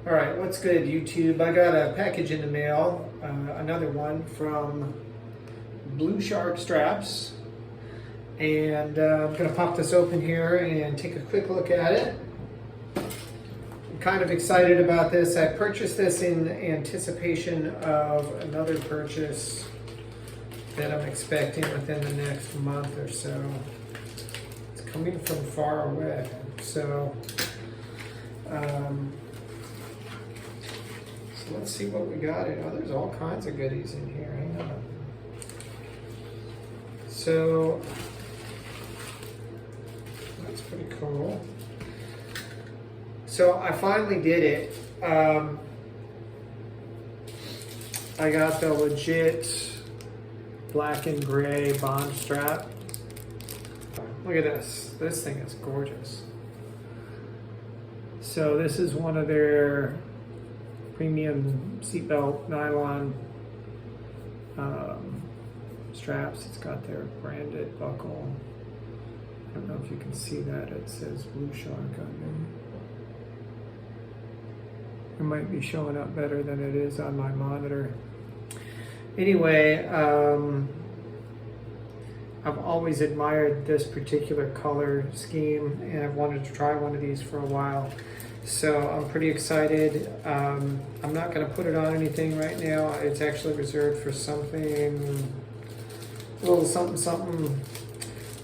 All right, what's good, YouTube? I got a package in the mail, another one from Blu Shark Straps, and I'm going to pop this open here and take a quick look at it. I'm kind of excited about this. I purchased this in anticipation of another purchase that I'm expecting within the next month or so. It's coming from far away, so let's see what we got in. Oh, there's all kinds of goodies in here. Hang on. So that's pretty cool. So I finally did it. I got the legit black and gray Bond strap. Look at this. This thing is gorgeous. So this is one of their premium seatbelt nylon straps. It's got their branded buckle. I don't know if you can see that. It says Blu Shark on there. It might be showing up better than it is on my monitor. Anyway, I've always admired this particular color scheme, and I've wanted to try one of these for a while. So I'm pretty excited. I'm not going to put it on anything right now. It's actually reserved for something, a little something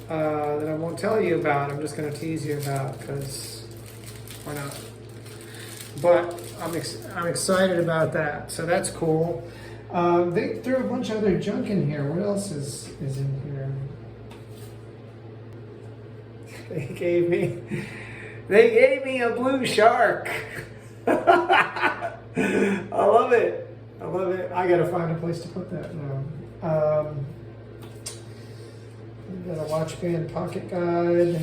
that I won't tell you about. I'm just going to tease you about, because why not? But I'm excited about that. So that's cool. They threw a bunch of other junk in here. What else is in here? They gave me a Blu Shark. I love it. I love it. I gotta find a place to put that now. Got a watch band pocket guide.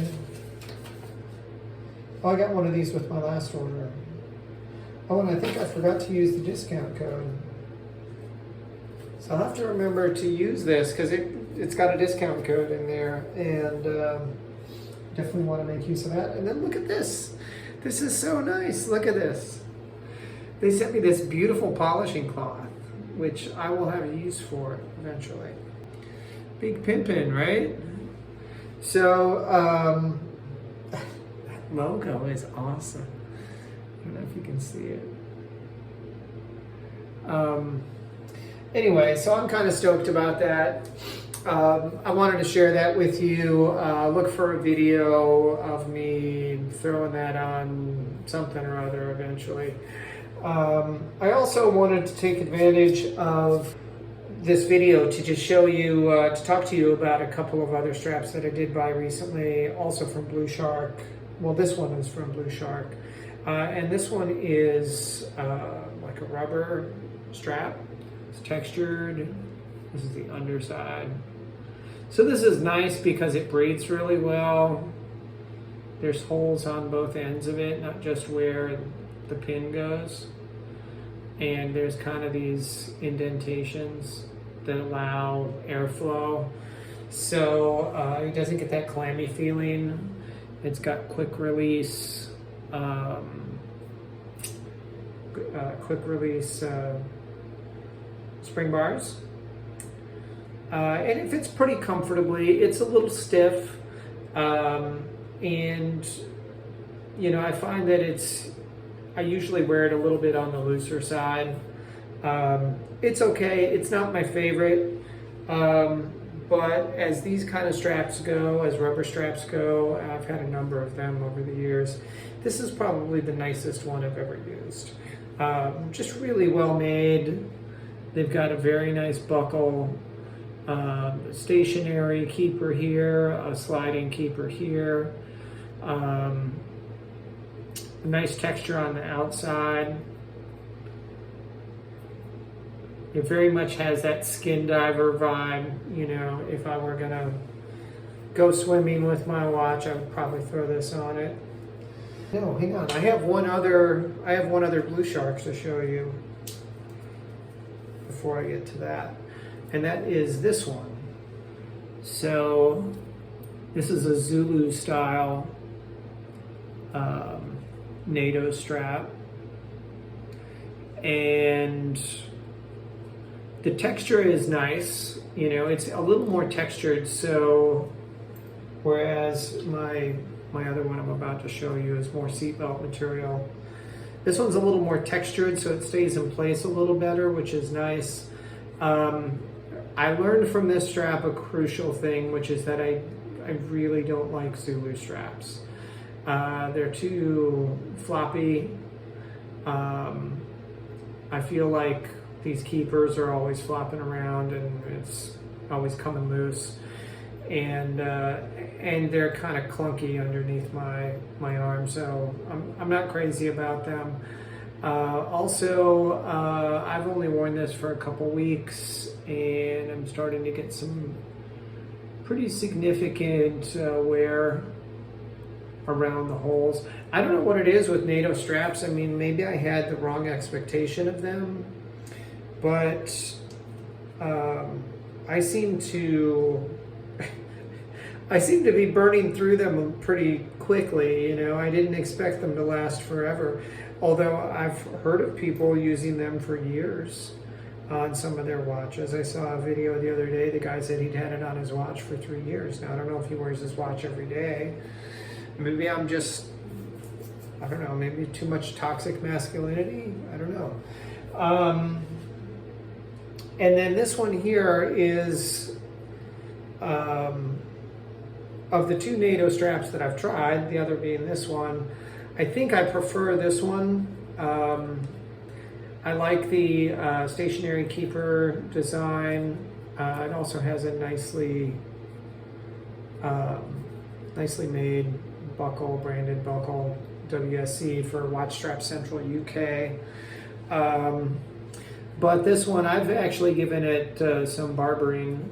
Oh, I got one of these with my last order. Oh, and I think I forgot to use the discount code. So I'll have to remember to use this, because it's got a discount code in there, and definitely want to make use of that. And then look at this. This is so nice. Look at this. They sent me this beautiful polishing cloth, which I will have use for eventually. Big pimpin', right? So that logo is awesome. I don't know if you can see it. Anyway, so I'm kind of stoked about that. I wanted to share that with you. Look for a video of me throwing that on something or other eventually. I also wanted to take advantage of this video to just show you, to talk to you about a couple of other straps that I did buy recently, also from Blu Shark. Well, this one is from Blu Shark. And this one is like a rubber strap. It's textured. This is the underside. So this is nice because it braids really well. There's holes on both ends of it, not just where the pin goes. And there's kind of these indentations that allow airflow. So it doesn't get that clammy feeling. It's got quick release spring bars. And it fits pretty comfortably. It's a little stiff. And, you know, I find that I usually wear it a little bit on the looser side. It's okay. It's not my favorite. But as these kind of straps go, as rubber straps go, I've had a number of them over the years. This is probably the nicest one I've ever used. Just really well made. They've got a very nice buckle. Stationary keeper here, a sliding keeper here, nice texture on the outside. It very much has that skin diver vibe. You know, if I were gonna go swimming with my watch, I would probably throw this on it. No, hang on. I have one other Blu Shark to show you before I get to that. And that is this one. So this is a Zulu style NATO strap. and the texture is nice. You know, it's a little more textured, so whereas my other one I'm about to show you is more seatbelt material. This one's a little more textured, so it stays in place a little better, which is nice. I learned from this strap a crucial thing, which is that I really don't like Zulu straps. They're too floppy. I feel like these keepers are always flopping around and it's always coming loose. And they're kind of clunky underneath my arm, so I'm not crazy about them. Also, I've only worn this for a couple weeks, and I'm starting to get some pretty significant wear around the holes. I don't know what it is with NATO straps. I mean, maybe I had the wrong expectation of them, but I seem to be burning through them pretty quickly. You know, I didn't expect them to last forever, although I've heard of people using them for years on some of their watches. I saw a video the other day, the guy said he'd had it on his watch for 3 years. Now, I don't know if he wears his watch every day. Maybe I'm just, I don't know, maybe too much toxic masculinity? I don't know. And then this one here is, of the two NATO straps that I've tried, the other being this one, I think I prefer this one. I like the stationary keeper design. It also has a nicely made buckle, branded buckle, WSC for Watch Strap Central UK. But this one, I've actually given it some barbering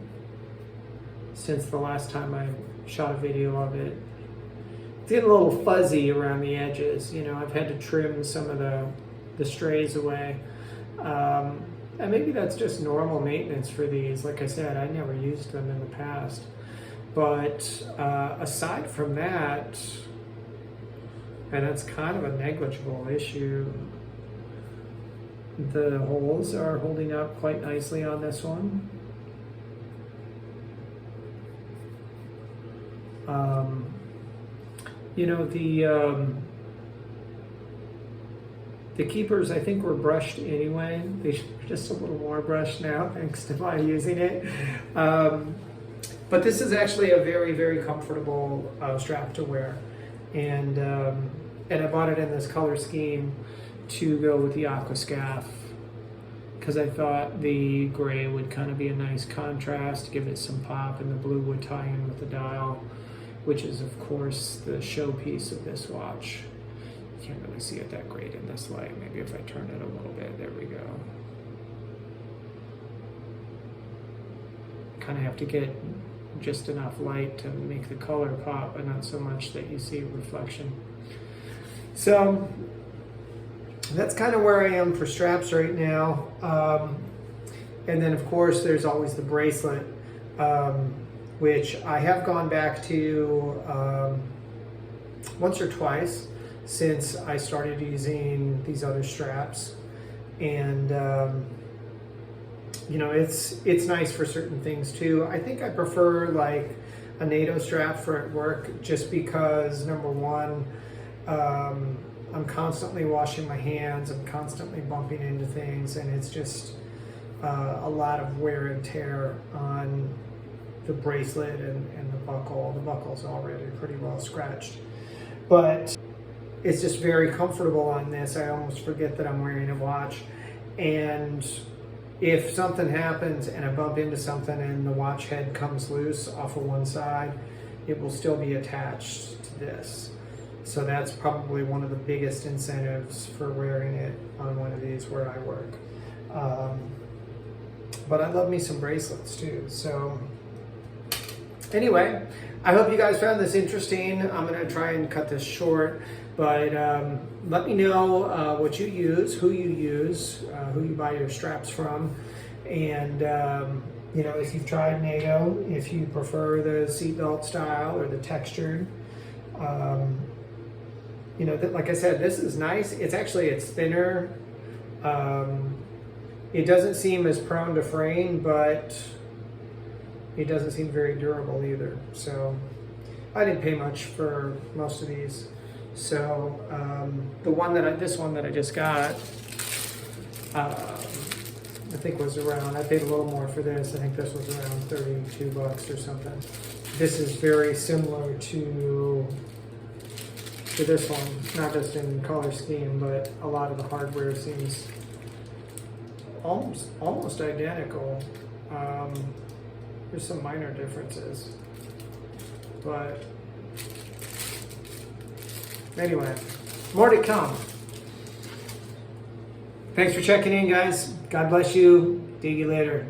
since the last time I shot a video of it. It's getting a little fuzzy around the edges. You know, I've had to trim some of the strays away. And maybe that's just normal maintenance for these. Like I said, I never used them in the past. But aside from that, and that's kind of a negligible issue, the holes are holding up quite nicely on this one. You know, the keepers, I think, were brushed anyway. They should be just a little more brushed now, thanks to my using it. But this is actually a very, very comfortable strap to wear. And I bought it in this color scheme to go with the aqua scaff, because I thought the gray would kind of be a nice contrast, give it some pop, and the blue would tie in with the dial, which is, of course, the showpiece of this watch. You can't really see it that great in this light. Maybe if I turn it a little bit, there we go. Kind of have to get just enough light to make the color pop, but not so much that you see reflection. So that's kind of where I am for straps right now. And then, of course, there's always the bracelet, which I have gone back to once or twice since I started using these other straps. And you know, it's nice for certain things too. I think I prefer like a NATO strap for at work, just because, number one, I'm constantly washing my hands, I'm constantly bumping into things, and it's just a lot of wear and tear on the bracelet and the buckle. The buckle's already pretty well scratched, but it's just very comfortable on this. I almost forget that I'm wearing a watch. And if something happens and I bump into something and the watch head comes loose off of one side, it will still be attached to this. So that's probably one of the biggest incentives for wearing it on one of these where I work. But I love me some bracelets too. So anyway, I hope you guys found this interesting. I'm gonna try and cut this short, but let me know what you use, who you buy your straps from, and you know, if you've tried NATO, if you prefer the seatbelt style or the textured. You know, like I said, this is nice. It's thinner. It doesn't seem as prone to fraying, but it doesn't seem very durable either. So I didn't pay much for most of these. So this one that I just got, I think was around, I paid a little more for this. I think this was around 32 bucks or something. This is very similar to this one, not just in color scheme, but a lot of the hardware seems almost identical. There's some minor differences, but anyway, more to come. Thanks for checking in, guys. God bless you. See you later.